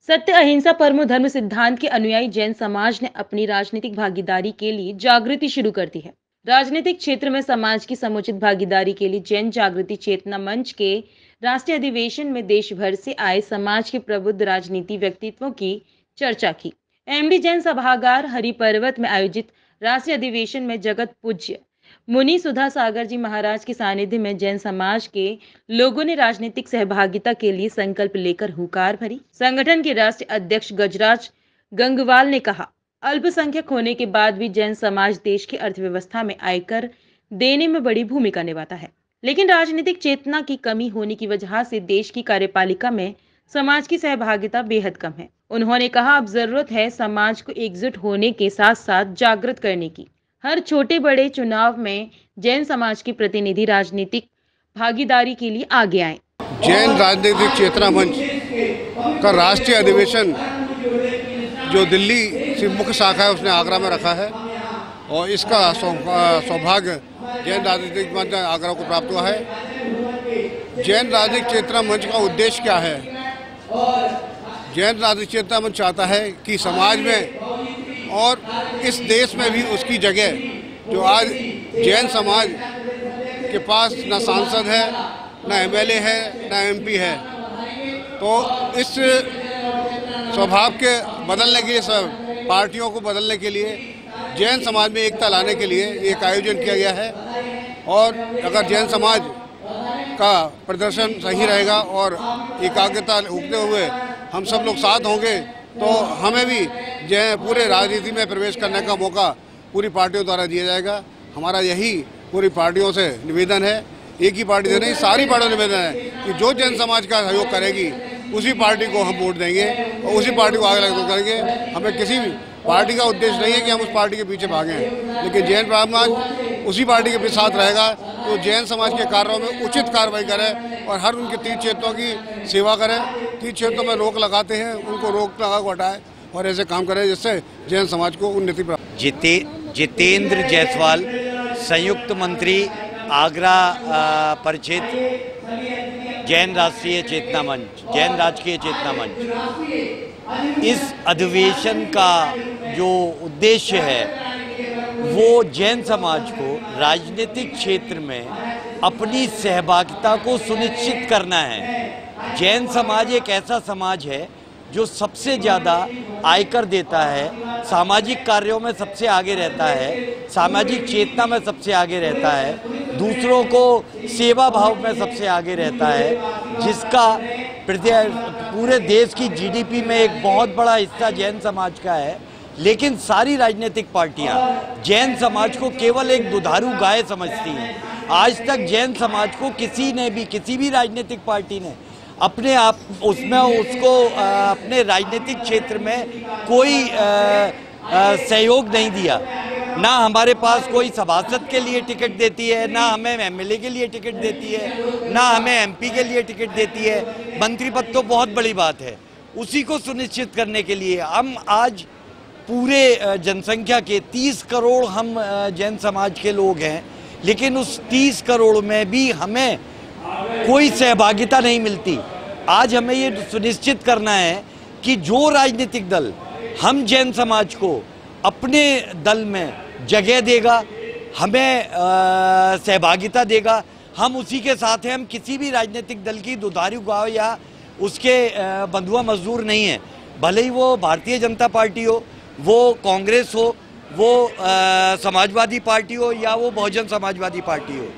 सत्य अहिंसा परमो धर्म सिद्धांत के अनुयायी जैन समाज ने अपनी राजनीतिक भागीदारी के लिए जागृति शुरू कर दी है। राजनीतिक क्षेत्र में समाज की समुचित भागीदारी के लिए जैन जागृति चेतना मंच के राष्ट्रीय अधिवेशन में देश भर से आए समाज के प्रबुद्ध राजनीति व्यक्तित्वों की चर्चा की। एमडी जैन सभागार हरिपर्वत में आयोजित राष्ट्रीय अधिवेशन में जगत पूज्य मुनि सुधा सागर जी महाराज के सानिध्य में जैन समाज के लोगों ने राजनीतिक सहभागिता के लिए संकल्प लेकर हुंकार भरी। संगठन के राष्ट्रीय अध्यक्ष गजराज गंगवाल ने कहा, अल्पसंख्यक होने के बाद भी जैन समाज देश की अर्थव्यवस्था में आयकर देने में बड़ी भूमिका निभाता है, लेकिन राजनीतिक चेतना की कमी होने की वजह से देश की कार्यपालिका में समाज की सहभागिता बेहद कम है। उन्होंने कहा, अब जरूरत है समाज को एकजुट होने के साथ साथ जागृत करने की। हर छोटे बड़े चुनाव में जैन समाज के प्रतिनिधि राजनीतिक भागीदारी के लिए आगे आए। जैन राजनीतिक चेतना मंच का राष्ट्रीय अधिवेशन जो दिल्ली से मुख्य शाखा है उसने आगरा में रखा है और इसका सौभाग्य जैन राजनीतिक मंच आगरा को प्राप्त हुआ है। जैन राजनीतिक चेतना मंच का उद्देश्य क्या है? जैन राजनीतिक चेतना मंच चाहता है कि समाज में और इस देश में भी उसकी जगह, जो आज जैन समाज के पास न सांसद है, न एमएलए है, न एमपी है, तो इस स्वभाव के बदलने के लिए, सब पार्टियों को बदलने के लिए, जैन समाज में एकता लाने के लिए एक आयोजन किया गया है। और अगर जैन समाज का प्रदर्शन सही रहेगा और एकाग्रता होते हुए हम सब लोग साथ होंगे तो हमें भी पूरे राजनीति में प्रवेश करने का मौका पूरी पार्टियों द्वारा दिया जाएगा। हमारा यही पूरी पार्टियों से निवेदन है, एक ही पार्टी से नहीं, सारी पार्टियों से निवेदन है कि जो जैन समाज का सहयोग करेगी उसी पार्टी को हम वोट देंगे और उसी पार्टी को आगे लेकर करेंगे। हमें किसी भी पार्टी का उद्देश्य नहीं है कि हम उस पार्टी के पीछे भागें, लेकिन जैन समाज उसी पार्टी के साथ रहेगा तो जैन समाज के कार्यों में उचित कार्रवाई करे और हर उनके तीर्थ क्षेत्रों की सेवा करे। तीर्थ क्षेत्रों में रोक लगाते हैं, उनको रोक लगा को हटाए और ऐसे काम करें जिससे जैन समाज को उन्नति प्राप्त। जितेंद्र जायसवाल, संयुक्त मंत्री, आगरा परिक्षेत्र, जैन राष्ट्रीय चेतना मंच, जैन राजकीय चेतना मंच। इस अधिवेशन का जो उद्देश्य है वो जैन समाज को राजनीतिक क्षेत्र में अपनी सहभागिता को सुनिश्चित करना है। जैन समाज एक ऐसा समाज है जो सबसे ज़्यादा आयकर देता है, सामाजिक कार्यों में सबसे आगे रहता है, सामाजिक चेतना में सबसे आगे रहता है, दूसरों को सेवा भाव में सबसे आगे रहता है, जिसका पूरे देश की जीडीपी में एक बहुत बड़ा हिस्सा जैन समाज का है। लेकिन सारी राजनीतिक पार्टियां जैन समाज को केवल एक दुधारू गाय समझती हैं। आज तक जैन समाज को किसी भी राजनीतिक पार्टी ने अपने आप उसको अपने राजनीतिक क्षेत्र में कोई सहयोग नहीं दिया। ना हमारे पास कोई सभासद के लिए टिकट देती है, ना हमें एमएलए के लिए टिकट देती है, ना हमें एमपी के लिए टिकट देती है। मंत्री पद तो बहुत बड़ी बात है, उसी को सुनिश्चित करने के लिए हम आज पूरे जनसंख्या के 30 करोड़ हम जैन समाज के लोग हैं, लेकिन उस 30 करोड़ में भी हमें कोई सहभागिता नहीं मिलती। आज हमें ये सुनिश्चित करना है कि जो राजनीतिक दल हम जैन समाज को अपने दल में जगह देगा, हमें सहभागिता देगा, हम उसी के साथ हैं। हम किसी भी राजनीतिक दल की दुधारू गांव या उसके बंधुआ मजदूर नहीं हैं, भले ही वो भारतीय जनता पार्टी हो, वो कांग्रेस हो, वो समाजवादी पार्टी हो या वो बहुजन समाजवादी पार्टी हो।